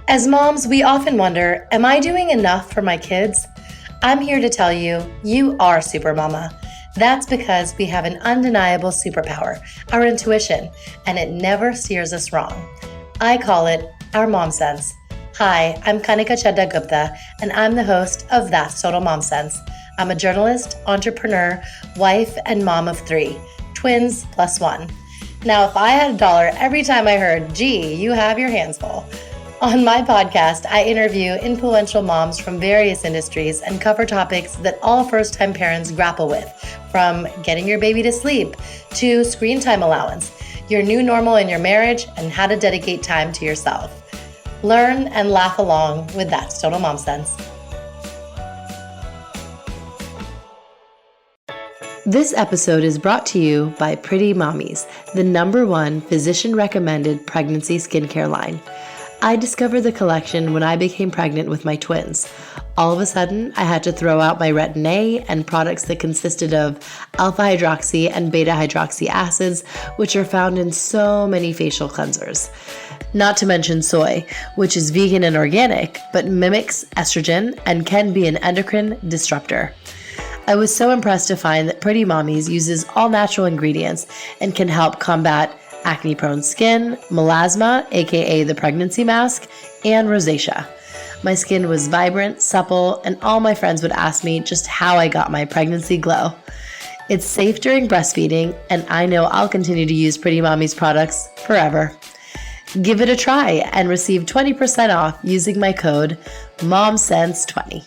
As moms, we often wonder, am I doing enough for my kids? I'm here to tell you, you are super mama. That's because we have an undeniable superpower, our intuition, and it never steers us wrong. I call it our mom sense. Hi, I'm Kanika Chadda Gupta, and I'm the host of That's Total Mom Sense. I'm a journalist, entrepreneur, wife, and mom of 3, twins plus 1. Now, if I had $1 every time I heard, gee, you have your hands full. On my podcast, I interview influential moms from various industries and cover topics that all first-time parents grapple with, from getting your baby to sleep to screen time allowance, your new normal in your marriage, and how to dedicate time to yourself. Learn and laugh along with That's Total Mom Sense. This episode is brought to you by Pretty Mommies, the #1 physician-recommended pregnancy skincare line. I discovered the collection when I became pregnant with my twins. All of a sudden, I had to throw out my Retin-A and products that consisted of alpha-hydroxy and beta-hydroxy acids, which are found in so many facial cleansers. Not to mention soy, which is vegan and organic, but mimics estrogen and can be an endocrine disruptor. I was so impressed to find that Pretty Mommies uses all natural ingredients and can help combat acne-prone skin, melasma, aka the pregnancy mask, and rosacea. My skin was vibrant, supple, and all my friends would ask me just how I got my pregnancy glow. It's safe during breastfeeding, and I know I'll continue to use Pretty Mommies products forever. Give it a try and receive 20% off using my code MOMSENSE20.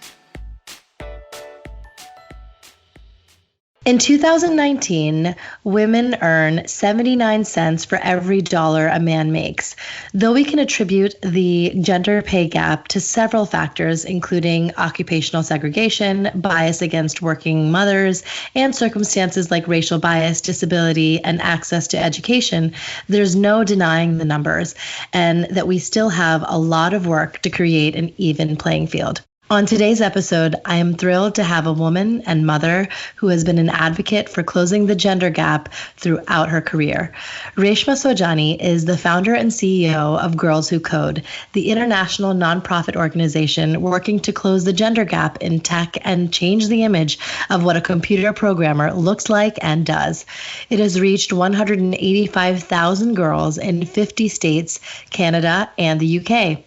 In 2019, women earn 79 cents for every dollar a man makes. Though we can attribute the gender pay gap to several factors, including occupational segregation, bias against working mothers, and circumstances like racial bias, disability, and access to education, there's no denying the numbers, and that we still have a lot of work to create an even playing field. On today's episode, I am thrilled to have a woman and mother who has been an advocate for closing the gender gap throughout her career. Reshma Saujani is the founder and CEO of Girls Who Code, the international nonprofit organization working to close the gender gap in tech and change the image of what a computer programmer looks like and does. It has reached 185,000 girls in 50 states, Canada, and the UK.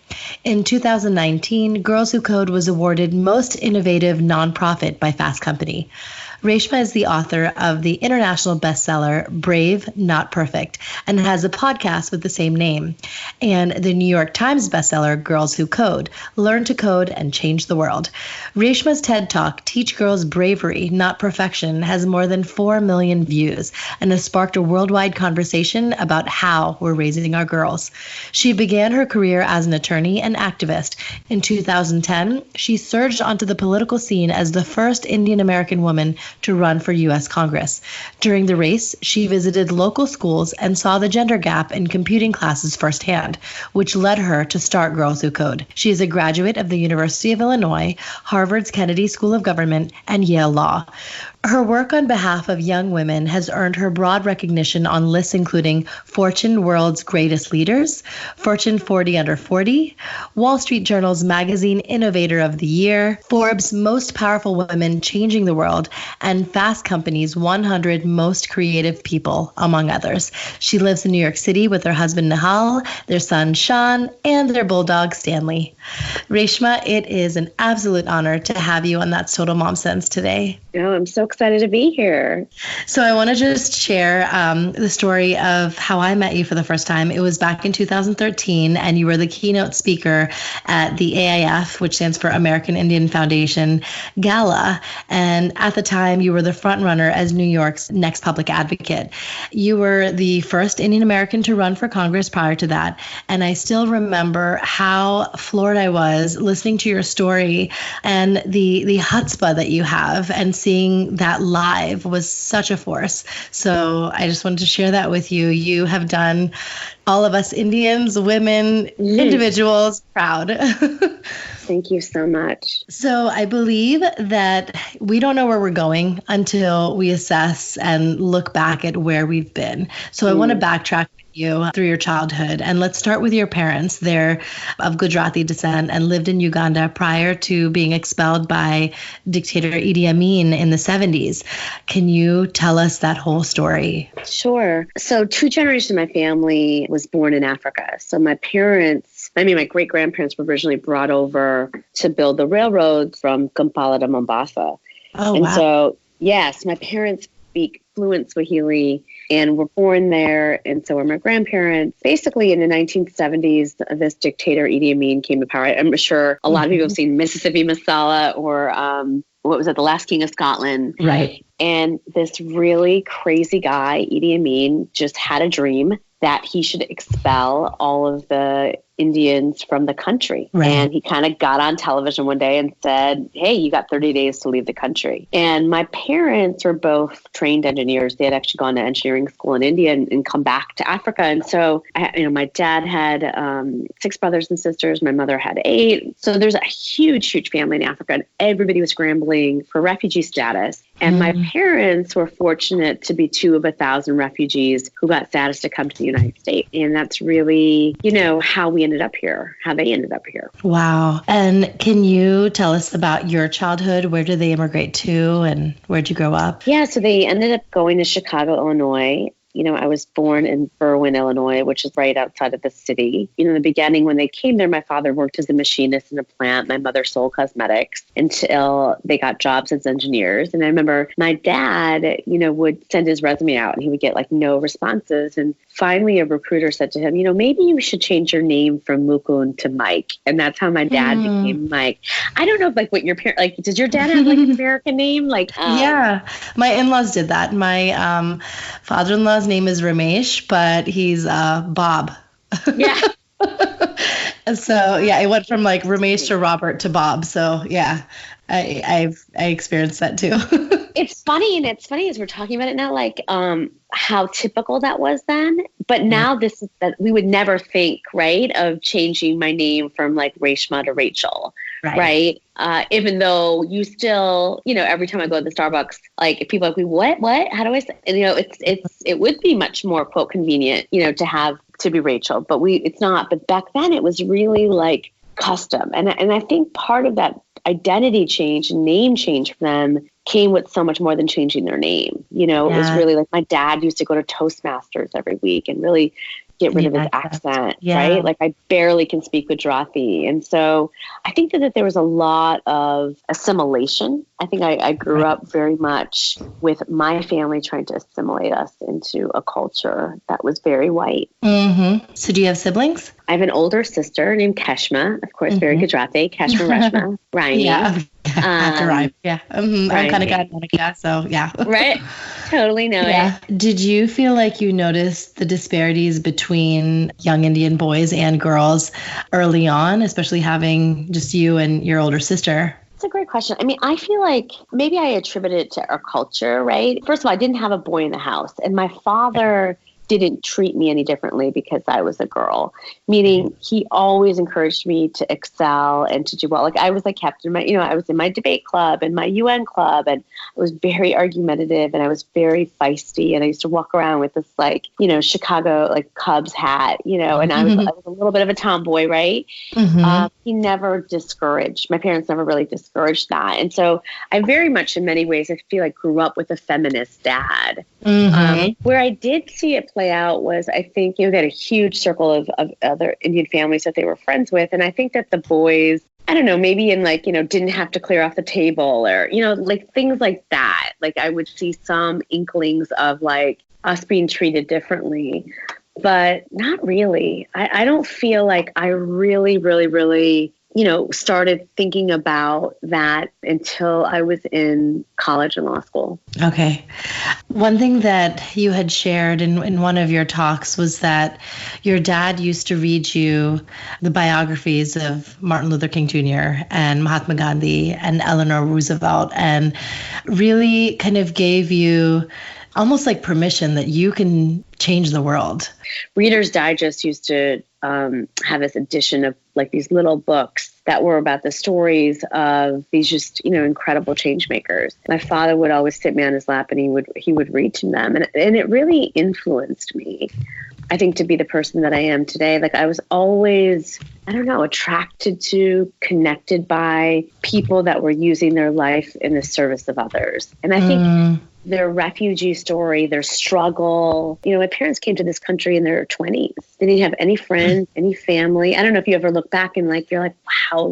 In 2019, Girls Who Code was awarded Most Innovative Nonprofit by Fast Company. Reshma is the author of the international bestseller Brave, Not Perfect, and has a podcast with the same name, and the New York Times bestseller Girls Who Code, Learn to Code and Change the World. Reshma's TED Talk, Teach Girls Bravery, Not Perfection, has more than 4 million views and has sparked a worldwide conversation about how we're raising our girls. She began her career as an attorney and activist. In 2010, she surged onto the political scene as the first Indian American woman to run for U.S. Congress. During the race, she visited local schools and saw the gender gap in computing classes firsthand, which led her to start Girls Who Code. She is a graduate of the University of Illinois, Harvard's Kennedy School of Government, and Yale Law. Her work on behalf of young women has earned her broad recognition on lists including Fortune World's Greatest Leaders, Fortune 40 Under 40, Wall Street Journal's Magazine Innovator of the Year, Forbes' Most Powerful Women Changing the World, and Fast Company's 100 Most Creative People, among others. She lives in New York City with her husband Nihal, their son Sean, and their bulldog Stanley. Reshma, it is an absolute honor to have you on That's Total Mom Sense today. Oh, I'm so excited to be here. So I want to just share the story of how I met you for the first time. It was back in 2013, and you were the keynote speaker at the AIF, which stands for American Indian Foundation Gala. And at the time, you were the front runner as New York's next public advocate. You were the first Indian American to run for Congress prior to that. And I still remember how floored I was listening to your story and the chutzpah that you have, and seeing that live was such a force. So I just wanted to share that with you. You have done all of us Indians, women, individuals proud. Thank you so much. So I believe that we don't know where we're going until we assess and look back at where we've been. So I want to backtrack with you through your childhood. And let's start with your parents. They're of Gujarati descent and lived in Uganda prior to being expelled by dictator Idi Amin in the 70s. Can you tell us that whole story? Sure. So 2 generations of my family was born in Africa. So my great-grandparents were originally brought over to build the railroads from Kampala to Mombasa. Oh, And wow. so, yes, my parents speak fluent Swahili and were born there. And so were my grandparents. Basically, in the 1970s, this dictator, Idi Amin, came to power. I'm sure a lot of people have seen Mississippi Masala or what was it, The Last King of Scotland. Right. And this really crazy guy, Idi Amin, just had a dream that he should expel all of the Indians from the country. Right. And he kind of got on television one day and said, hey, you got 30 days to leave the country. And my parents were both trained engineers. They had actually gone to engineering school in India and come back to Africa. And so, my dad had 6 brothers and sisters. My mother had 8. So there's a huge, huge family in Africa. And everybody was scrambling for refugee status. And my parents were fortunate to be 2 of 1,000 refugees who got status to come to the United States. And that's really, how they ended up here. Wow. And can you tell us about your childhood? Where did they immigrate to and where'd you grow up? Yeah, so they ended up going to Chicago, Illinois. I was born in Berwyn, Illinois, which is right outside of the city. In the beginning, when they came there, my father worked as a machinist in a plant. My mother sold cosmetics until they got jobs as engineers. And I remember my dad, would send his resume out and he would get no responses. And finally, a recruiter said to him, maybe you should change your name from Mukund to Mike. And that's how my dad became Mike. I don't know what your parents, did your dad have an American name? Yeah, my in-laws did that. My father-in-law's name is Ramesh, but he's Bob. Yeah. So yeah, it went from Ramesh to Robert to Bob. So yeah, I experienced that too. It's funny as we're talking about it now, how typical that was then. But now this is that we would never think, right, of changing my name from Reshma to Rachel, right? Even though you still, every time I go to the Starbucks, if people are like, what? How do I say? And, it would be much more quote convenient, to be Rachel, but it's not. But back then it was really custom, and I think part of that identity change and name change for them came with so much more than changing their name. It was really my dad used to go to Toastmasters every week and really get rid of his accent, right? I barely can speak Gujarati. And so I think that there was a lot of assimilation. I think I grew up very much with my family trying to assimilate us into a culture that was very white. Mm-hmm. So do you have siblings? I have an older sister named Keshma, of course, very Gujarati. Keshma, Reshma, rhyming. Yeah, have to rhyme. Yeah, I'm kind of Monica, so yeah. Right, totally know it. Did you feel like you noticed the disparities between young Indian boys and girls early on, especially having just you and your older sister? That's a great question. I feel like maybe I attribute it to our culture, right? First of all, I didn't have a boy in the house, and my father didn't treat me any differently because I was a girl, meaning he always encouraged me to excel and to do well. I was kept in I was in my debate club and my UN club, and I was very argumentative and I was very feisty, and I used to walk around with this Chicago Cubs hat, and I was a little bit of a tomboy, right? He never discouraged, my parents never really discouraged that. And so I very much, in many ways, I feel grew up with a feminist dad. Where I did see it play out was, I think, they had a huge circle of other Indian families that they were friends with. And I think that the boys, I don't know, maybe in didn't have to clear off the table or, things like that. I would see some inklings of us being treated differently, but not really. I don't feel like I really, really, really, started thinking about that until I was in college and law school. Okay. One thing that you had shared in one of your talks was that your dad used to read you the biographies of Martin Luther King Jr. and Mahatma Gandhi and Eleanor Roosevelt, and really kind of gave you almost permission that you can change the world. Reader's Digest used to have this edition of these little books that were about the stories of these just, incredible change makers. My father would always sit me on his lap and he would read to them. And it really influenced me. I think, to be the person that I am today. Like I was always, I don't know, attracted to, connected by people that were using their life in the service of others. And I think their refugee story, their struggle. My parents came to this country in their 20s. They didn't have any friends, any family. I don't know if you ever look back and you're like, wow,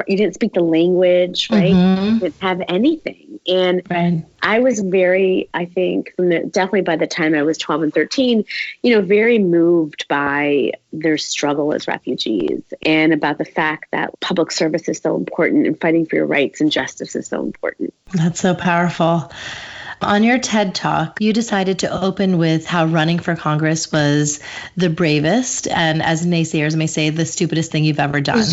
you didn't speak the language, right? You didn't have anything. And I was very, I think, definitely by the time I was 12 and 13, very moved by their struggle as refugees and about the fact that public service is so important and fighting for your rights and justice is so important. That's so powerful. On your TED Talk, you decided to open with how running for Congress was the bravest and, as naysayers may say, the stupidest thing you've ever done.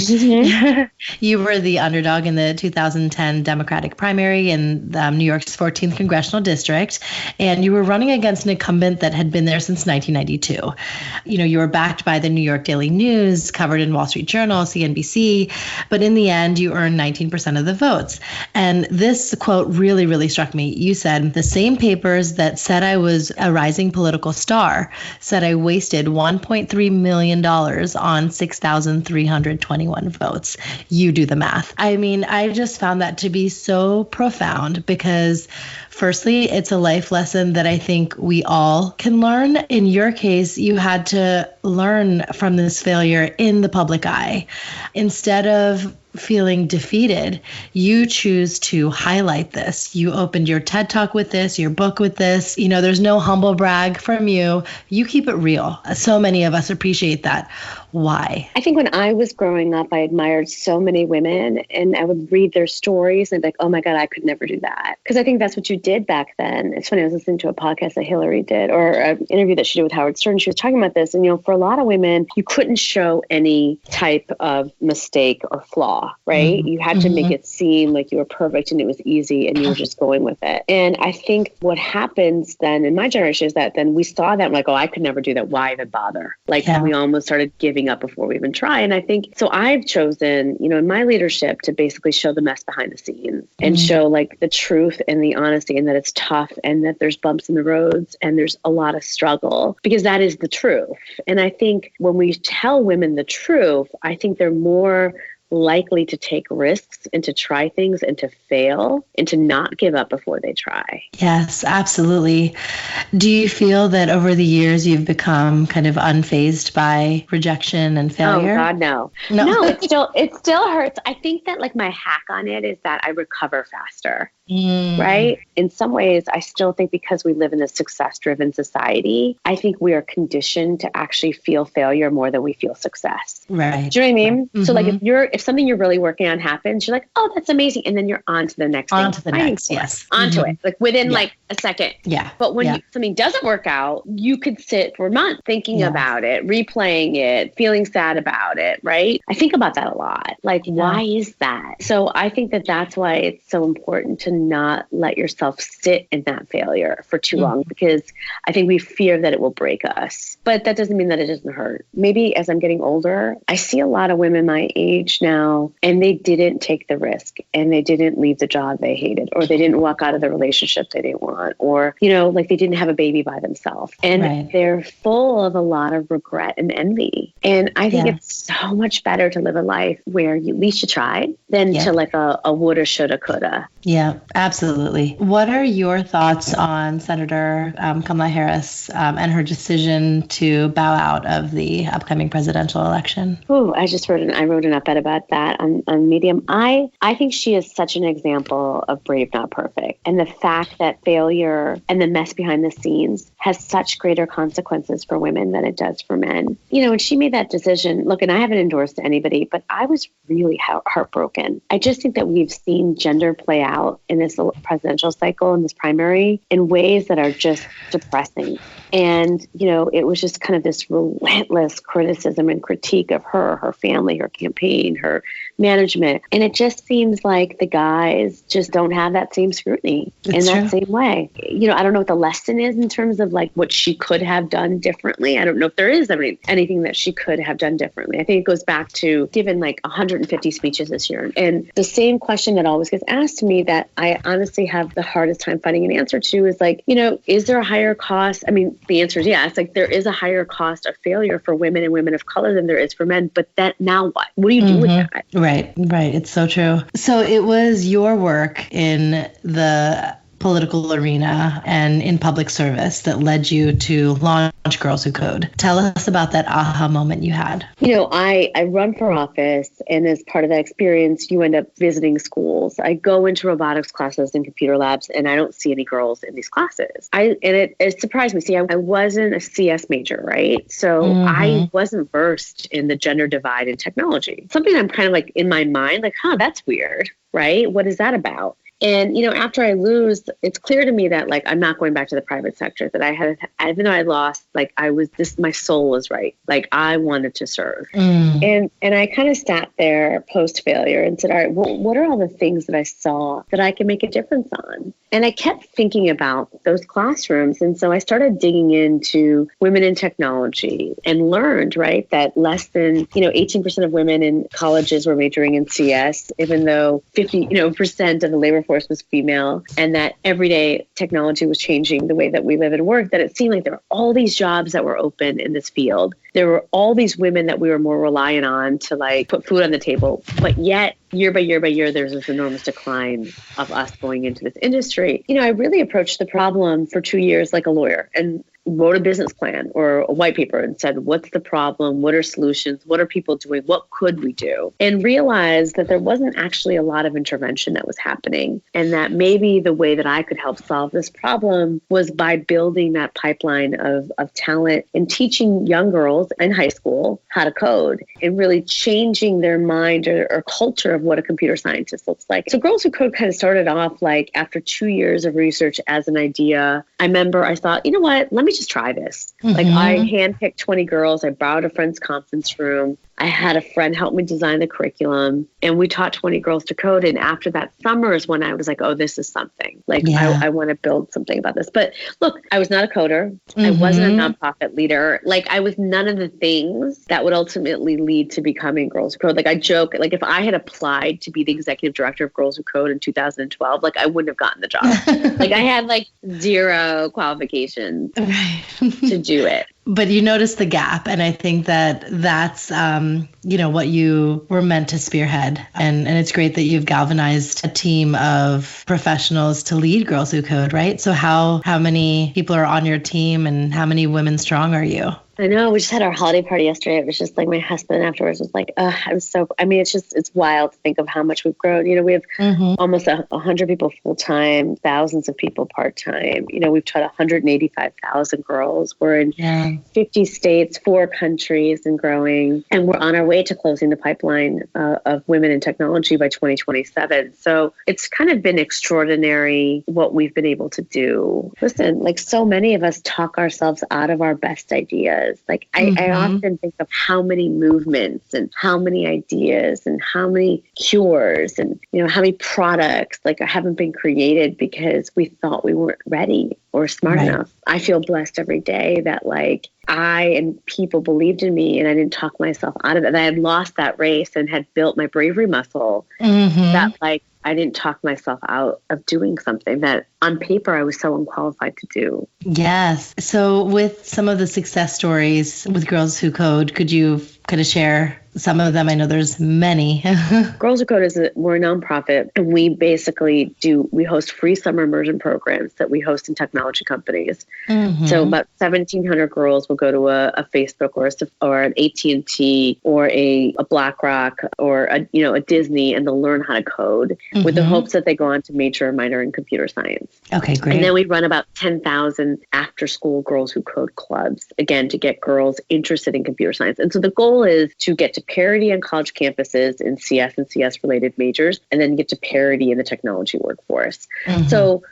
You were the underdog in the 2010 Democratic primary in New York's 14th Congressional District, and you were running against an incumbent that had been there since 1992. You were backed by the New York Daily News, covered in Wall Street Journal, CNBC, but in the end, you earned 19% of the votes. And this quote really, really struck me. You said, "The same papers that said I was a rising political star said I wasted $1.3 million on 6,321 votes. You do the math." I mean, I just found that to be so profound because firstly, it's a life lesson that I think we all can learn. In your case, you had to learn from this failure in the public eye. Instead of feeling defeated, you choose to highlight this. You opened your TED Talk with this, your book with this. There's no humble brag from you. You keep it real. So many of us appreciate that. Why? I think when I was growing up, I admired so many women and I would read their stories and I'd be like, oh my God, I could never do that. Because I think that's what you did back then. It's funny, I was listening to a podcast that Hillary did or an interview that she did with Howard Stern. She was talking about this. And, for a lot of women, you couldn't show any type of mistake or flaw, right? You had to make it seem like you were perfect and it was easy and you were just going with it. And I think what happens then in my generation is that then we saw that like, oh, I could never do that. Why even bother? We almost started giving up before we even try. And I think, so I've chosen, in my leadership to basically show the mess behind the scenes and show the truth and the honesty and that it's tough and that there's bumps in the roads and there's a lot of struggle because that is the truth. And I think when we tell women the truth, I think they're more likely to take risks and to try things and to fail and to not give up before they try. Yes, absolutely. Do you feel that over the years you've become kind of unfazed by rejection and failure? Oh God, no. No, it still hurts. I think that my hack on it is that I recover faster. Right? In some ways, I still think because we live in a success-driven society, I think we are conditioned to actually feel failure more than we feel success. Right. Do you know what I mean? Right. So if something you're really working on happens, you're like, oh, that's amazing. And then you're on to the next thing. On to the next, yes. Onto it, within a second. Yeah. But when something doesn't work out, you could sit for months thinking about it, replaying it, feeling sad about it, right? I think about that a lot. Why is that? So I think that that's why it's so important to not let yourself sit in that failure for too long because I think we fear that it will break us. But that doesn't mean that it doesn't hurt. Maybe as I'm getting older, I see a lot of women my age now and they didn't take the risk and they didn't leave the job they hated or they didn't walk out of the relationship they didn't want or, they didn't have a baby by themselves. And they're full of a lot of regret and envy. And I think it's so much better to live a life where at least you tried than to a woulda, shoulda, coulda. Yeah, absolutely. What are your thoughts on Senator Kamala Harris and her decision to bow out of the upcoming presidential election? Oh, I wrote an op-ed about that on Medium. I think she is such an example of brave, not perfect. And the fact that failure and the mess behind the scenes has such greater consequences for women than it does for men. When she made that decision, look, and I haven't endorsed anybody, but I was really heartbroken. I just think that we've seen gender play out in this presidential cycle, in this primary, in ways that are just depressing. And, it was just kind of this relentless criticism and critique of her family, her campaign, her management. And it just seems like the guys just don't have that same scrutiny in that same way. I don't know what the lesson is in terms of what she could have done differently. I don't know if there is anything that she could have done differently. I think it goes back to given 150 speeches this year. And the same question that always gets asked to me that I honestly have the hardest time finding an answer to is like, is there a higher cost? I mean, the answer is yes. Like there is a higher cost of failure for women and women of color than there is for men. But that now what? What do you do with that? Right. It's so true. So it was your work in the political arena and in public service that led you to launch Girls Who Code. Tell us about that aha moment you had. I run for office, and as part of that experience, you end up visiting schools. I go into robotics classes and computer labs, and I don't see any girls in these classes. It surprised me. See, I wasn't a CS major, right? So I wasn't versed in the gender divide in technology. Something I'm kind of like in my mind, like, that's weird, right? What is that about? And, after I lose, it's clear to me that like, I'm not going back to the private sector, that even though I lost, like my soul was right. Like I wanted to serve. And I kind of sat there post failure and said, all right, well, what are all the things that I saw that I can make a difference on? And I kept thinking about those classrooms. And so I started digging into women in technology and learned, right, that less than, 18% of women in colleges were majoring in CS, even though 50% of the labor force was female, and that everyday technology was changing the way that we live and work, that it seemed like there were all these jobs that were open in this field. There were all these women that we were more reliant on to like put food on the table. But yet, year by year, there's this enormous decline of us going into this industry. I really approached the problem for 2 years like a lawyer and wrote a business plan or a white paper and said, what's the problem? What are solutions? What are people doing? What could we do? And realized that there wasn't actually a lot of intervention that was happening, and that maybe the way that I could help solve this problem was by building that pipeline of talent and teaching young girls in high school how to code and really changing their mind or culture of what a computer scientist looks like. So Girls Who Code kind of started off like after 2 years of research as an idea. I remember I thought, let me just try this. Like I handpicked 20 girls. I borrowed a friend's conference room. I had a friend help me design the curriculum, and we taught 20 girls to code. And after that summer is when I was like, oh, this is something. Like I want to build something about this. But look, I was not a coder. I wasn't a nonprofit leader. Like I was none of the things that would ultimately lead to becoming Girls Who Code. Like I joke, like if I had applied to be the executive director of Girls Who Code in 2012, like I wouldn't have gotten the job. Like I had like zero qualifications to do it. But you noticed the gap, and I think that that's, what you were meant to spearhead. And it's great that you've galvanized a team of professionals to lead Girls Who Code, right? So how many people are on your team, and how many women strong are you? I know. We just had our holiday party yesterday. It was just like my husband afterwards was like, it's wild to think of how much we've grown. We have almost 100 people full-time, thousands of people part-time. We've taught 185,000 girls. We're in 50 states, 4 countries, and growing. And we're on our way to closing the pipeline of women in technology by 2027. So it's kind of been extraordinary what we've been able to do. Listen, like so many of us talk ourselves out of our best ideas. Like I often think of how many movements and how many ideas and how many cures and, how many products like haven't been created because we thought we weren't ready or smart enough. I feel blessed every day that like I and people believed in me and I didn't talk myself out of it. And I had lost that race and had built my bravery muscle that like I didn't talk myself out of doing something that on paper I was so unqualified to do. Yes. So with some of the success stories with Girls Who Code, could you kind of share some of them? I know there's many. Girls Who Code we're a nonprofit, and we basically we host free summer immersion programs that we host in technology companies. So about 1,700 girls will go to a Facebook or an AT&T or a BlackRock or a Disney, and they'll learn how to code with the hopes that they go on to major or minor in computer science. Okay, great. And then we run about 10,000 after-school Girls Who Code clubs, again, to get girls interested in computer science. And so the goal is to get to parity on college campuses in CS and CS-related majors, and then get to parity in the technology workforce. So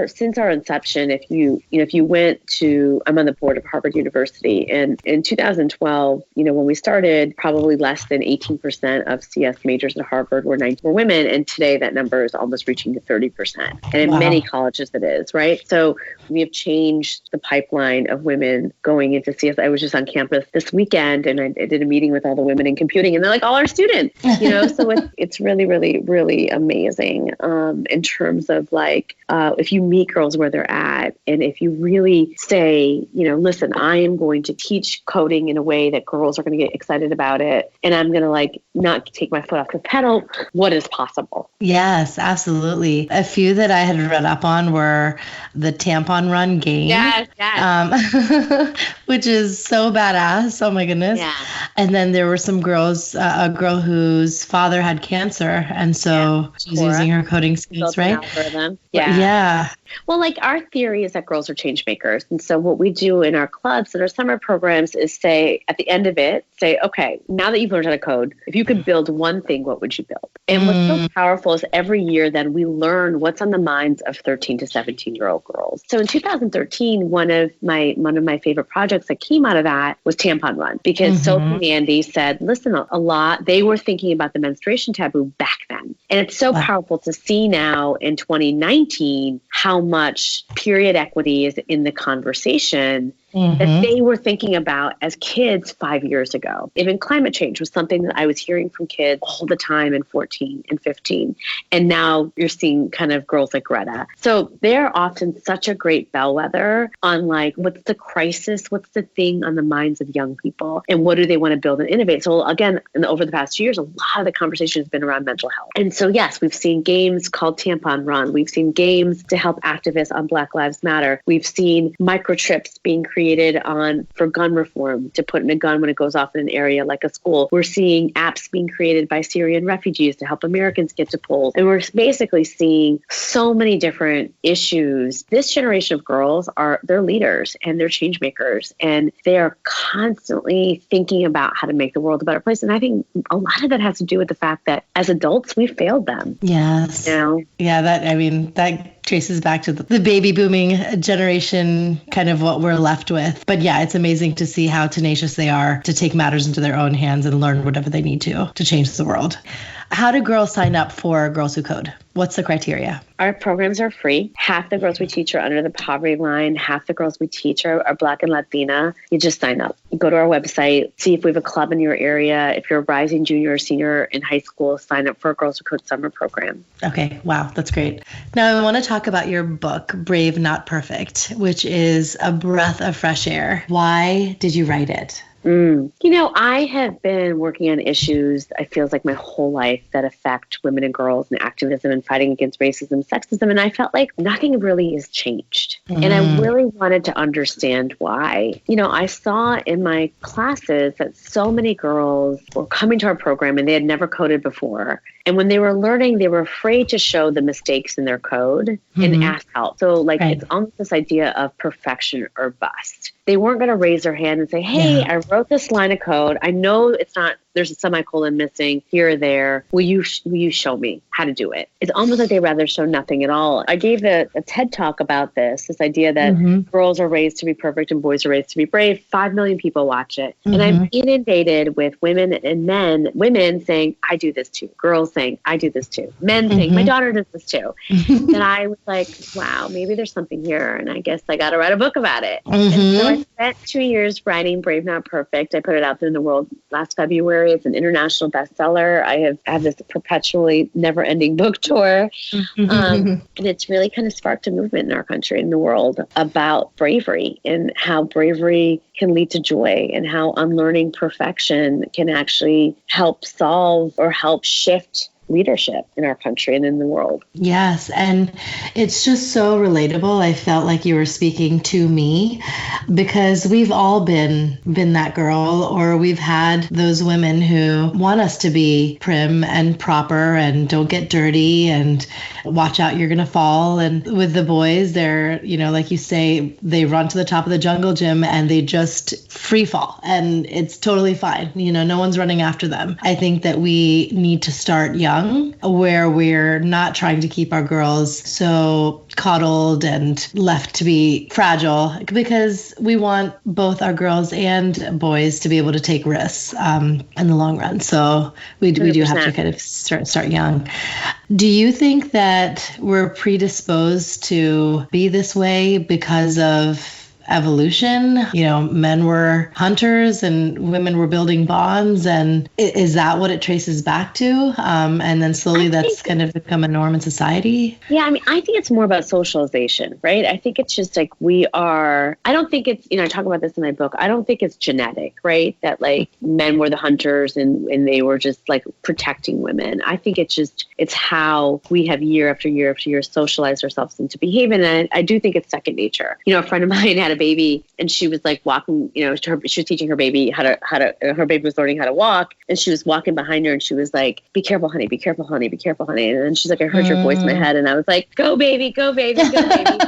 since our inception, if you went to, I'm on the board of Harvard University, and in 2012, when we started, probably less than 18% of CS majors at Harvard were women, and today that number is almost reaching to 30%. And in many colleges it is, right? So we have changed the pipeline of women going into CS. I was just on campus this weekend, and I did a meeting with all the women women in computing, and they're like all our students, so it's really, really, really amazing in terms of like, if you meet girls where they're at, and if you really say, listen, I am going to teach coding in a way that girls are going to get excited about it, and I'm going to like not take my foot off the pedal, what is possible? Yes, absolutely. A few that I had read up on were the tampon run game. Yes. Which is so badass. Oh my goodness. Yeah. And then there were some girls, a girl whose father had cancer. And so she's using her coding skills, right? Yeah. Well, like our theory is that girls are change makers. And so what we do in our clubs and our summer programs is say, at the end of it, say, okay, now that you've learned how to code, if you could build one thing, what would you build? And what's so powerful is every year then we learn what's on the minds of 13 to 17-year-old girls. So in 2013, one of my favorite projects that came out of that was Tampon Run, because Sophie and Andy said, listen, a lot, they were thinking about the menstruation taboo back then. And it's so powerful to see now in 2019 how much period equity is in the conversation that they were thinking about as kids 5 years ago. Even climate change was something that I was hearing from kids all the time in 14 and 15. And now you're seeing kind of girls like Greta. So they're often such a great bellwether on like, what's the crisis? What's the thing on the minds of young people? And what do they want to build and innovate? So again, over the past 2 years, a lot of the conversation has been around mental health. And so yes, we've seen games called Tampon Run. We've seen games to help activists on Black Lives Matter. We've seen microchips being created for gun reform, to put in a gun when it goes off in an area like a school. We're seeing apps being created by Syrian refugees to help Americans get to polls. And we're basically seeing so many different issues. This generation of girls they're leaders and they're change makers, and they are constantly thinking about how to make the world a better place. And I think a lot of that has to do with the fact that as adults, we failed them. Yes. Yeah, that traces back to the baby booming generation, kind of what we're left with. But yeah, it's amazing to see how tenacious they are to take matters into their own hands and learn whatever they need to change the world. How do girls sign up for Girls Who Code? What's the criteria? Our programs are free. Half the girls we teach are under the poverty line. Half the girls we teach are Black and Latina. You just sign up. You go to our website, see if we have a club in your area. If you're a rising junior or senior in high school, sign up for a Girls Who Code summer program. Okay. Wow. That's great. Now I want to talk about your book, Brave, Not Perfect, which is a breath of fresh air. Why did you write it? I have been working on issues, I feel like my whole life, that affect women and girls and activism and fighting against racism, sexism. And I felt like nothing really has changed. And I really wanted to understand why. I saw in my classes that so many girls were coming to our program and they had never coded before. And when they were learning, they were afraid to show the mistakes in their code and ask help. So it's almost this idea of perfection or bust. They weren't going to raise their hand and say, hey, I wrote this line of code. I know there's a semicolon missing here or there. Will you show me how to do it? It's almost like they'd rather show nothing at all. I gave a TED talk about this idea that girls are raised to be perfect and boys are raised to be brave. 5 million people watch it. And I'm inundated with women and men, women saying, I do this too. Girls saying, I do this too. Men saying, my daughter does this too. And I was like, wow, maybe there's something here. And I guess I got to write a book about it. And so I spent 2 years writing Brave, Not Perfect. I put it out there in the world last February. It's an international bestseller. I have this perpetually never-ending book tour. And it's really kind of sparked a movement in our country and the world about bravery, and how bravery can lead to joy, and how unlearning perfection can actually help solve or help shift leadership in our country and in the world. Yes. And it's just so relatable. I felt like you were speaking to me, because we've all been that girl, or we've had those women who want us to be prim and proper and don't get dirty and watch out, you're going to fall. And with the boys, they're, like you say, they run to the top of the jungle gym and they just free fall, and it's totally fine. No one's running after them. I think that we need to start young, where we're not trying to keep our girls so coddled and left to be fragile, because we want both our girls and boys to be able to take risks in the long run. So we do have to kind of start young. Do you think that we're predisposed to be this way because of evolution? Men were hunters and women were building bonds. And is that what it traces back to? And then slowly that's kind of become a norm in society? Yeah, I mean, I think it's more about socialization, right? I think it's just like I don't think it's, I talk about this in my book. I don't think it's genetic, right? That like men were the hunters and they were just like protecting women. I think it's how we have year after year after year socialized ourselves into behaving. And I do think it's second nature. A friend of mine had a baby and she was like walking, she was teaching her baby her baby was learning how to walk, and she was walking behind her and she was like, be careful, honey, be careful, honey, be careful, honey. And then she's like, I heard your voice in my head. And I was like, go baby, go baby, go baby.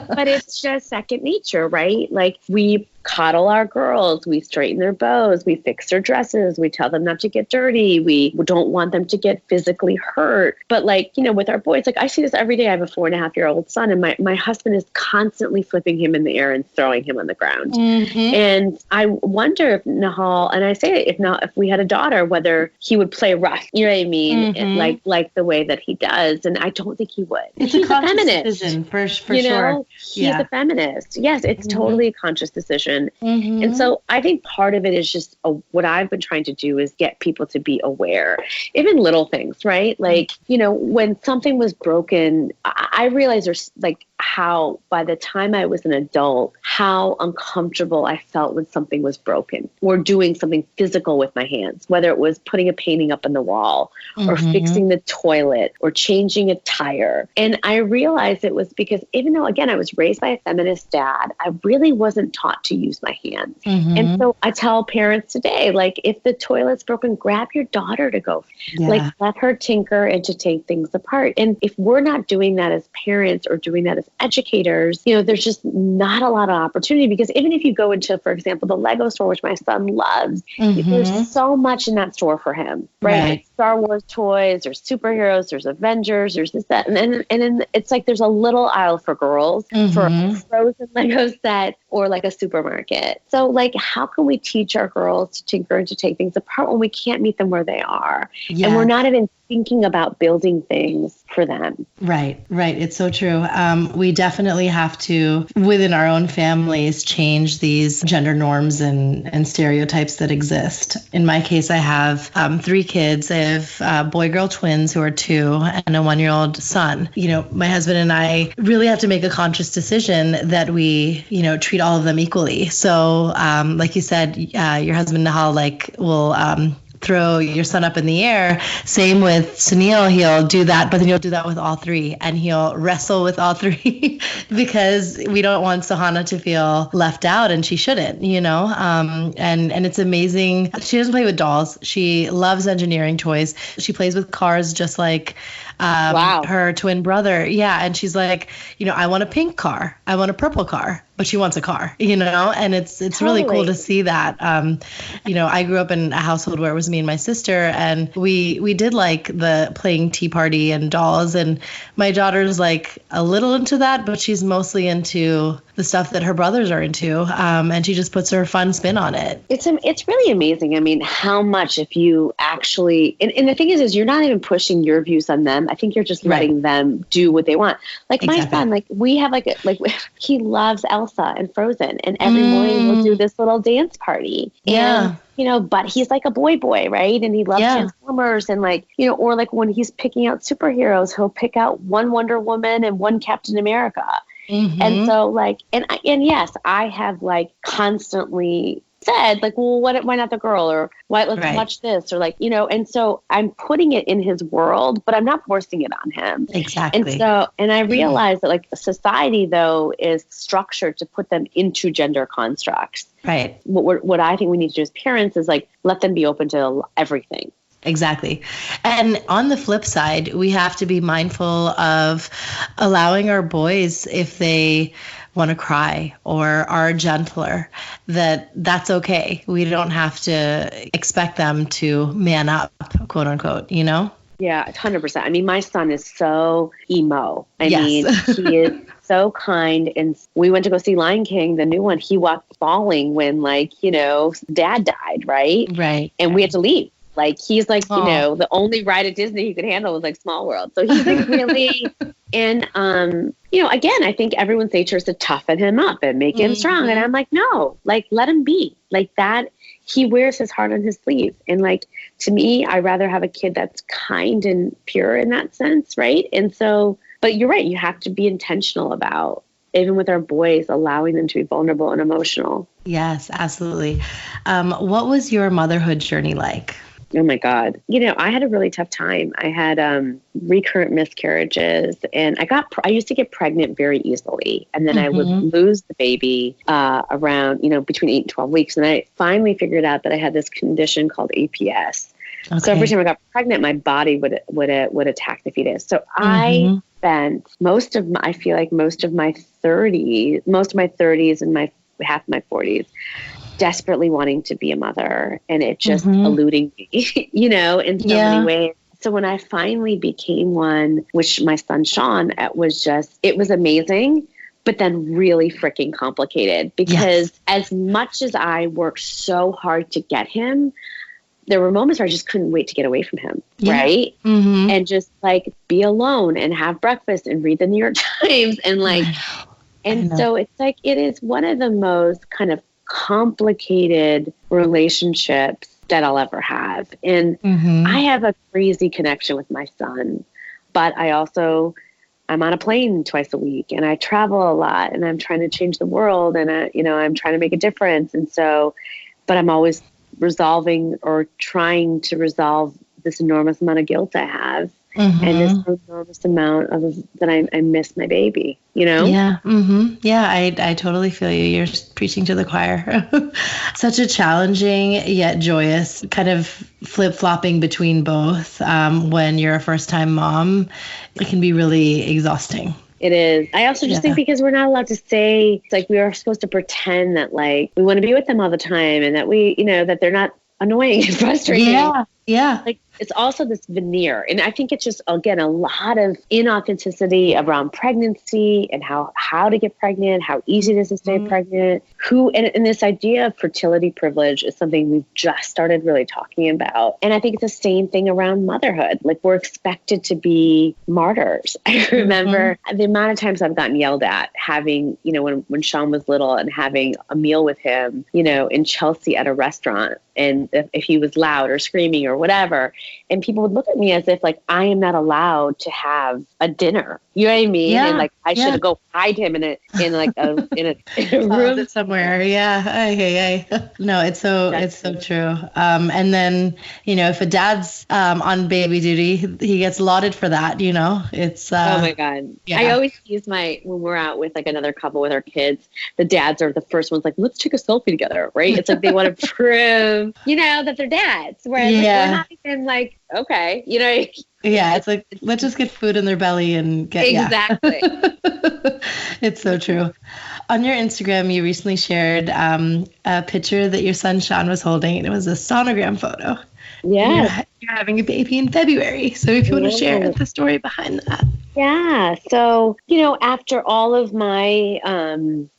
But it's just second nature, right? Like we coddle our girls, we straighten their bows, we fix their dresses, we tell them not to get dirty, we don't want them to get physically hurt. But like, with our boys, like I see this every day. I have a 4.5-year-old son, and my husband is constantly flipping him in the air and throwing him on the ground. Mm-hmm. And I wonder if Nahal, and I say if we had a daughter, whether he would play rough, you know what I mean? Mm-hmm. like the way that he does. And I don't think he would. He's a conscious decision, for sure. He's a feminist. Yes, it's totally a conscious decision. Mm-hmm. And so I think part of it is just what I've been trying to do is get people to be aware, even little things, right? Like, when something was broken, I realized there's like how by the time I was an adult, how uncomfortable I felt when something was broken or doing something physical with my hands, whether it was putting a painting up on the wall or fixing the toilet or changing a tire. And I realized it was because even though, again, I was raised by a feminist dad, I really wasn't taught to use my hands. Mm-hmm. And so I tell parents today, like, if the toilet's broken, grab your daughter to go. Yeah. Like, let her tinker and to take things apart. And if we're not doing that as parents or doing that as educators, there's just not a lot of opportunity, because even if you go into, for example, the Lego store, which my son loves, there's so much in that store for him, right? Like Star Wars toys, there's superheroes, there's Avengers, there's this, that. And then it's like there's a little aisle for girls for a Frozen Lego set or like a supermarket. So like, how can we teach our girls to tinker and to take things apart when we can't meet them where they are? Yeah. And we're not even thinking about building things for them. Right. It's so true. We definitely have to, within our own families, change these gender norms and stereotypes that exist. In my case, I have 3 kids. I have boy-girl twins who are 2 and a 1-year-old son. My husband and I really have to make a conscious decision that we, treat all of them equally. So, like you said, your husband Nahal will throw your son up in the air. Same with Sunil, he'll do that, but then he'll do that with all 3, and he'll wrestle with all 3 because we don't want Sahana to feel left out, and she shouldn't, and it's amazing. She doesn't play with dolls. She loves engineering toys. She plays with cars just like her twin brother. Yeah. And she's like, I want a pink car. I want a purple car. But she wants a car, and it's totally really cool to see that. I grew up in a household where it was me and my sister, and we did like the playing tea party and dolls, and my daughter's like a little into that, but she's mostly into the stuff that her brothers are into, and she just puts her fun spin on it. It's really amazing. I mean, how much if you actually, and the thing is you're not even pushing your views on them. I think you're just letting them do what they want. Like my son, like we have he loves Elsa and Frozen, and every morning we'll do this little dance party. And, but he's like a boy, right? And he loves Transformers, and or like when he's picking out superheroes, he'll pick out one Wonder Woman and one Captain America. Mm-hmm. And so and yes, I have constantly said well, why not the girl, or why let's watch this, or and so I'm putting it in his world, but I'm not forcing it on him. Exactly. And I realize that society though is structured to put them into gender constructs. Right. What I think we need to do as parents is let them be open to everything. Exactly. And on the flip side, we have to be mindful of allowing our boys, if they want to cry or are gentler, that's okay. We don't have to expect them to man up, quote unquote, Yeah, 100%. I mean, my son is so emo. I mean, he is so kind. And we went to go see Lion King, the new one. He walked bawling when dad died, right? Right. And we had to leave. He's the only ride at Disney he could handle was Small World. So he's really, and again, I think everyone's nature is to toughen him up and make him strong. And I'm like, no, like, let him be like that. He wears his heart on his sleeve. And like, to me, I'd rather have a kid that's kind and pure in that sense. Right. And so, but you're right. You have to be intentional about, even with our boys, allowing them to be vulnerable and emotional. Yes, absolutely. What was your motherhood journey like? Oh my God. I had a really tough time. I had recurrent miscarriages, and I used to get pregnant very easily. And then I would lose the baby around, between 8 and 12 weeks. And I finally figured out that I had this condition called APS. Okay. So every time I got pregnant, my body would attack the fetus. So I spent most of my 30s and half my 40s desperately wanting to be a mother, and it just eluding me, in so many ways. So when I finally became one, which my son Sean, it was amazing, but then really freaking complicated, because as much as I worked so hard to get him, there were moments where I just couldn't wait to get away from him. Right. And just like be alone and have breakfast and read the New York Times and like, so it's like, it is one of the most kind of complicated relationships that I'll ever have. And I have a crazy connection with my son, but I'm on a plane twice a week and I travel a lot and I'm trying to change the world and I'm trying to make a difference. And so, but I'm always resolving or trying to resolve this enormous amount of guilt I have. And this enormous amount of that I miss my baby, Yeah. Yeah. I totally feel you. You're preaching to the choir. Such a challenging yet joyous kind of flip-flopping between both. When you're a first-time mom, it can be really exhausting. It is. I also just think because we're not allowed to say, it's like we are supposed to pretend that like we want to be with them all the time and that we, that they're not annoying and frustrating. Yeah. Like it's also this veneer. And I think it's just, again, a lot of inauthenticity around pregnancy and how to get pregnant, how easy it is to stay pregnant, and this idea of fertility privilege is something we've just started really talking about. And I think it's the same thing around motherhood. Like we're expected to be martyrs. I remember the amount of times I've gotten yelled at having, when Sean was little and having a meal with him, in Chelsea at a restaurant. And if he was loud or screaming or whatever, and people would look at me as if like I am not allowed to have a dinner. You know what I mean? Yeah, and like I should go hide him in a room somewhere. Yeah. No, it's so true. And then if a dad's on baby duty, he gets lauded for that. It's oh my God. Yeah. I always use when we're out with like another couple with our kids, the dads are the first ones like, let's take a selfie together, right? It's like they want to prove, that they're dads. Whereas like, we're not even like, okay, Yeah, it's like, let's just get food in their belly and get... Exactly. It's so true. On your Instagram, you recently shared a picture that your son Sean was holding, and it was a sonogram photo. Yeah. You're having a baby in February. So if you want to share the story behind that. Yeah. So, after all of my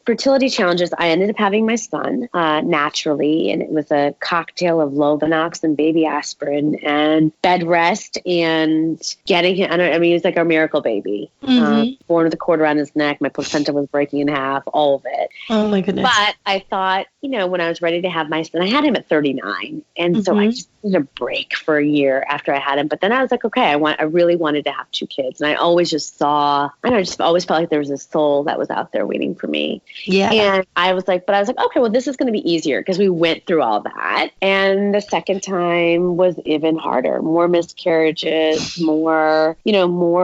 fertility challenges, I ended up having my son naturally. And it was a cocktail of Lovenox and baby aspirin and bed rest and getting him. He was like our miracle baby. Born with a cord around his neck. My placenta was breaking in half, all of it. Oh, my goodness. But I thought, when I was ready to have my son, I had him at 39. And so I just needed a break for a year after I had him. But then I was like, okay, I really wanted to have 2 kids. And I always just saw, I just always felt like there was a soul that was out there waiting for me. Yeah. And I was like, okay, well, this is going to be easier because we went through all that. And the second time was even harder, more miscarriages, more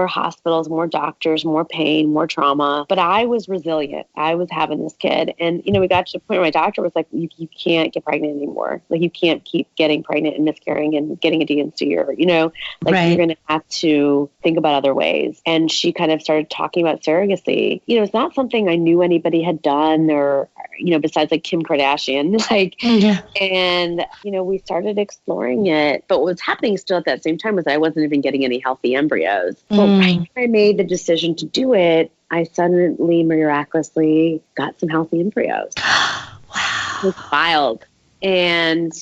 hospitals, more doctors, more pain, more trauma. But I was resilient. I was having this kid. And, we got to the point where my doctor was like, you can't get pregnant anymore. Like you can't keep getting pregnant and miscarrying and getting a D&C or, you're going to have to think about other ways. And she kind of started talking about surrogacy. It's not something I knew anybody had done or, besides like Kim Kardashian, and, we started exploring it. But what was happening still at that same time was I wasn't even getting any healthy embryos. But right when I made the decision to do it, I suddenly miraculously got some healthy embryos. Wow. It was wild. And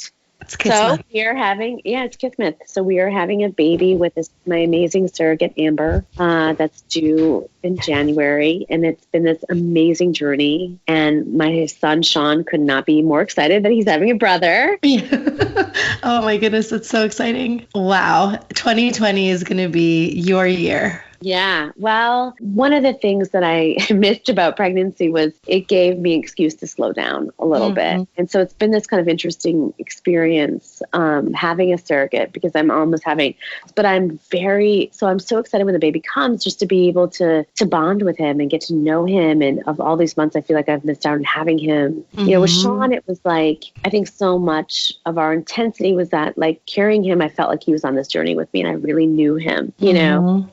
It's So Kismet. it's Kismet. So we are having a baby with my amazing surrogate, Amber, that's due in January. And it's been this amazing journey. And my son, Sean, could not be more excited that he's having a brother. Oh my goodness, that's so exciting. Wow. 2020 is going to be your year. Yeah. Well, one of the things that I missed about pregnancy was it gave me an excuse to slow down a little bit. And so it's been this kind of interesting experience having a surrogate because I'm almost having, but I'm so excited when the baby comes just to be able to bond with him and get to know him. And of all these months, I feel like I've missed out on having him. You know, with Sean, it was like, I think so much of our intensity was that like carrying him, I felt like he was on this journey with me and I really knew him, you know?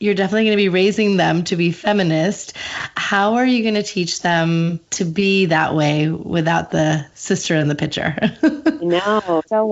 You're definitely going to be raising them to be feminist. How are you going to teach them to be that way without the sister in the picture? No. So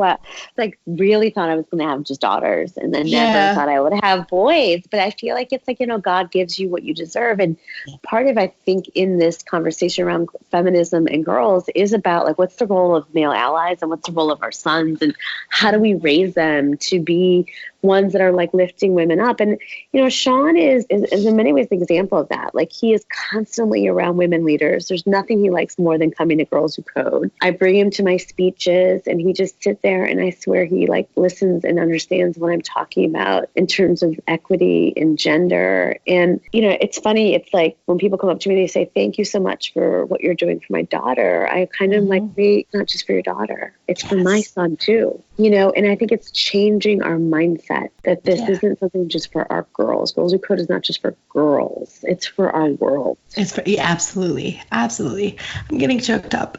like really thought I was going to have just daughters and then never thought I would have boys. But I feel like it's like, you know, God gives you what you deserve. And part of, I think, in this conversation around feminism and girls is about like, what's the role of male allies and what's the role of our sons and how do we raise them to be ones that are like lifting women up. And, you know, Sean is in many ways the example of that. Like he is constantly around women leaders. There's nothing he likes more than coming to Girls Who Code. I bring him to my speeches and he just sits there and I swear he like listens and understands what I'm talking about in terms of equity and gender. And, you know, it's funny. It's like when people come up to me, they say, thank you so much for what you're doing for my daughter. I kind of like, wait, not just for your daughter. It's for my son too, you know, and I think it's changing our mindset that this isn't something just for our girls. Girls Who Code is not just for girls. It's for our world. It's for, yeah, absolutely. Absolutely. I'm getting choked up.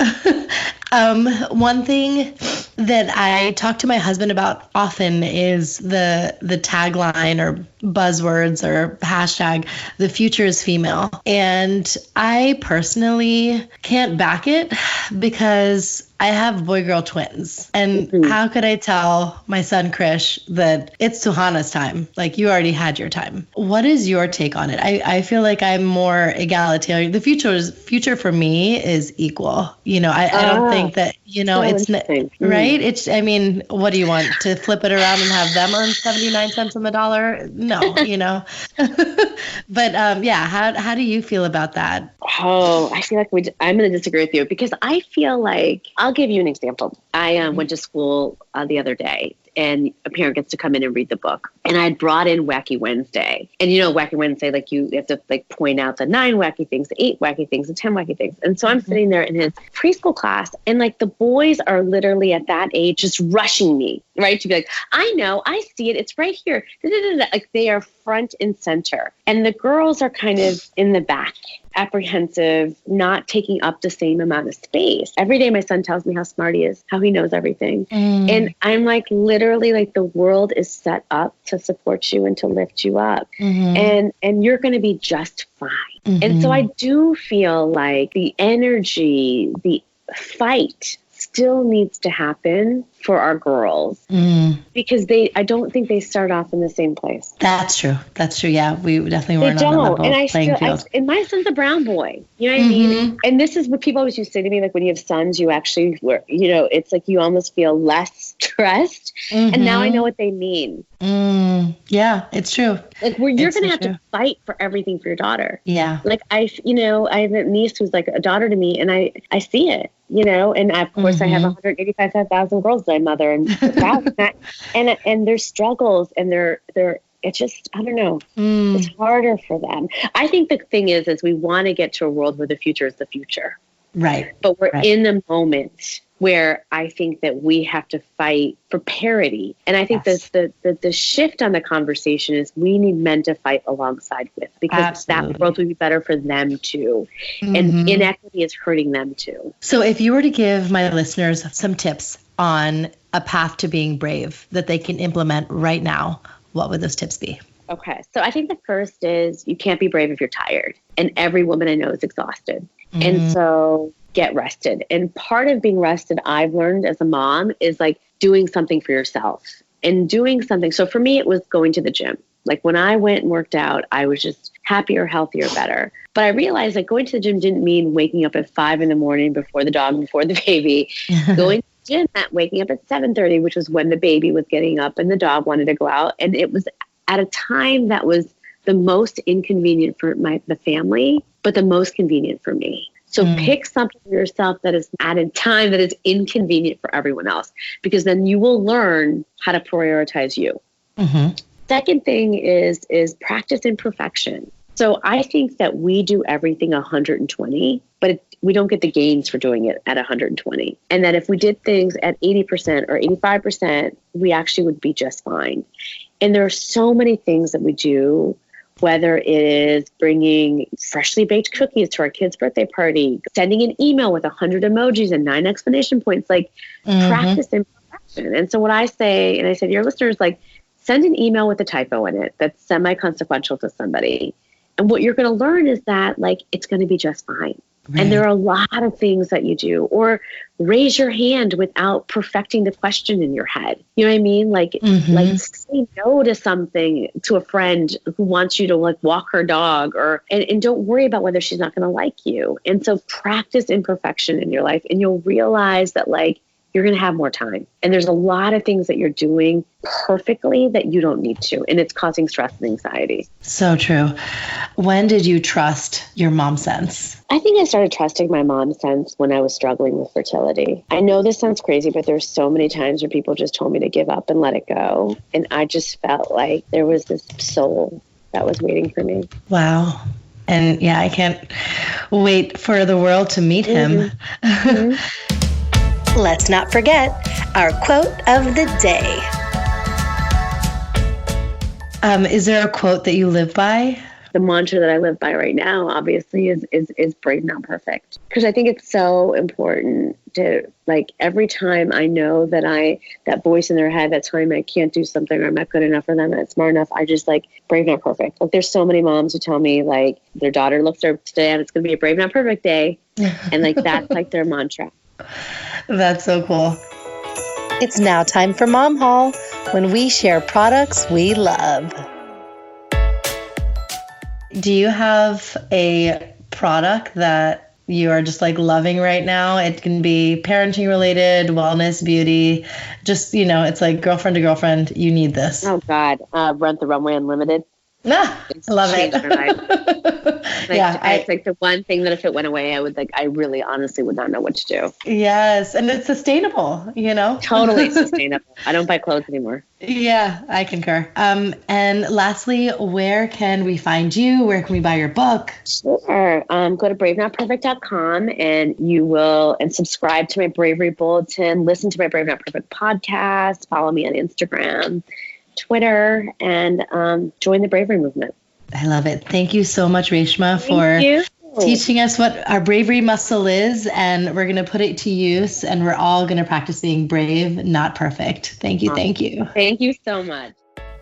One thing that I talk to my husband about often is the tagline or buzzwords or hashtag, the future is female. And I personally can't back it because I have boy-girl twins. And how could I tell my son, Krish, that it's Suhana's time? Like, you already had your time. What is your take on it? I feel like I'm more egalitarian. The future for me is equal. You know, I don't think that, you know, it's right. It's, I mean, what do you want, to flip it around and have them earn 79 cents on the dollar? No, you know. But yeah, how do you feel about that? Oh, I feel like I'm going to disagree with you because I feel like, I'll give you an example. I went to school the other day and a parent gets to come in and read the book. And I brought in Wacky Wednesday. And you know, Wacky Wednesday, like you have to like point out the 9 wacky things, the 8 wacky things, the 10 wacky things. And so I'm sitting there in his preschool class and like the boys are literally at that age just rushing me, right? To be like, I know, I see it. It's right here. Like they are front and center. And the girls are kind of in the back, apprehensive, not taking up the same amount of space. Every day my son tells me how smart he is, how he knows everything. And I'm like, literally, like the world is set up to support you and to lift you up. And you're going to be just fine. And so I do feel like the energy, the fight still needs to happen for our girls because I don't think they start off in the same place. That's true. Yeah, we definitely weren't on the level playing field. And my son's a brown boy. You know what I mean? And this is what people always used to say to me, like when you have sons, you actually were, you know, it's like you almost feel less stressed. And now I know what they mean. Yeah, it's true. Like you're going to have to fight for everything for your daughter. Yeah. Like I have a niece who's like a daughter to me and I see it, you know, and of course I have 185,000 girls that I mother and and their struggles and it's just, I don't know, it's harder for them. I think the thing is we want to get to a world where the future is the future. Right. But we're in the moment where I think that we have to fight for parity. And I think the shift on the conversation is we need men to fight alongside with, because that world would be better for them too. And inequity is hurting them too. So if you were to give my listeners some tips on a path to being brave that they can implement right now, what would those tips be? Okay. So I think the first is you can't be brave if you're tired. And every woman I know is exhausted. And so get rested. And part of being rested, I've learned as a mom, is like doing something for yourself and doing something. So for me, it was going to the gym. Like when I went and worked out, I was just happier, healthier, better. But I realized that going to the gym didn't mean waking up at 5 a.m. before the dog, before the baby. Going to the imagine that waking up at 7:30, which was when the baby was getting up and the dog wanted to go out. And it was at a time that was the most inconvenient for the family, but the most convenient for me. So pick something for yourself that is at a time that is inconvenient for everyone else, because then you will learn how to prioritize you. Mm-hmm. Second thing is practice imperfection. So I think that we do everything 120, but we don't get the gains for doing it at 120. And that if we did things at 80% or 85%, we actually would be just fine. And there are so many things that we do, whether it is bringing freshly baked cookies to our kid's birthday party, sending an email with 100 emojis and 9 exclamation points, like practice imperfection. And so what I say, and I say to your listeners, like, send an email with a typo in it that's semi-consequential to somebody. And what you're going to learn is that, like, it's going to be just fine. Right. And there are a lot of things that you do, or raise your hand without perfecting the question in your head. You know what I mean? Like, like say no to something to a friend who wants you to like walk her dog, or, and don't worry about whether she's not going to like you. And so practice imperfection in your life, and you'll realize that, like, you're going to have more time. And there's a lot of things that you're doing perfectly that you don't need to. And it's causing stress and anxiety. So true. When did you trust your mom sense? I think I started trusting my mom sense when I was struggling with fertility. I know this sounds crazy, but there's so many times where people just told me to give up and let it go. And I just felt like there was this soul that was waiting for me. Wow. And yeah, I can't wait for the world to meet him. Let's not forget our quote of the day. Is there a quote that you live by? The mantra that I live by right now, obviously, is brave, not perfect. Because I think it's so important to, like, every time I know that that voice in their head that's telling me I can't do something, or I'm not good enough, or I'm not smart enough, I just, like, brave, not perfect. Like, there's so many moms who tell me, like, their daughter looks up today and it's going to be a brave, not perfect day. And, like, that's, like, their mantra. That's so cool. It's now time for Mom Haul, when we share products we love. Do you have a product that you are just like loving right now? It can be parenting related, wellness, beauty, just, you know, it's like girlfriend to girlfriend. You need this. Oh God. Rent the Runway Unlimited. I love it. It's like the one thing that if it went away, I really honestly would not know what to do. Yes. And it's sustainable, you know? Totally sustainable. I don't buy clothes anymore. Yeah, I concur. And lastly, where can we find you? Where can we buy your book? Sure. Go to bravenotperfect.com and subscribe to my Bravery Bulletin, listen to my Brave Not Perfect podcast, follow me on Instagram, Twitter, and join the bravery movement. I love it. Thank you so much, Reshma, for teaching us what our bravery muscle is, and we're going to put it to use, and we're all going to practice being brave, not perfect. Thank you. Thank you. Thank you so much.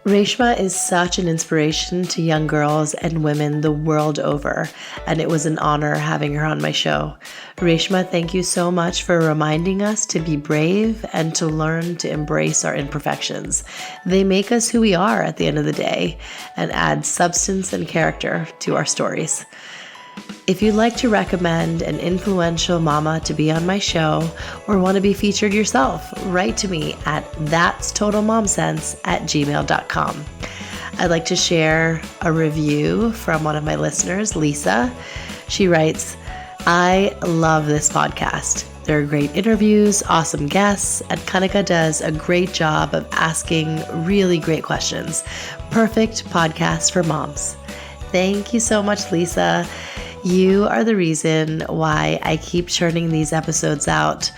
Reshma is such an inspiration to young girls and women the world over, and it was an honor having her on my show. Reshma, thank you so much for reminding us to be brave and to learn to embrace our imperfections. They make us who we are at the end of the day and add substance and character to our stories. If you'd like to recommend an influential mama to be on my show or want to be featured yourself, write to me at thatstotalmomsense@gmail.com. I'd like to share a review from one of my listeners, Lisa. She writes, I love this podcast. There are great interviews, awesome guests, and Kanika does a great job of asking really great questions. Perfect podcast for moms. Thank you so much, Lisa. You are the reason why I keep churning these episodes out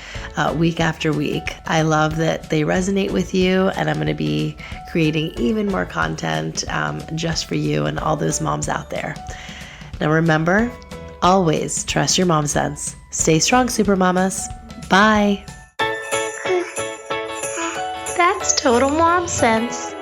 week after week. I love that they resonate with you, and I'm going to be creating even more content just for you and all those moms out there. Now remember, always trust your mom sense. Stay strong, super mamas. Bye. That's total mom sense.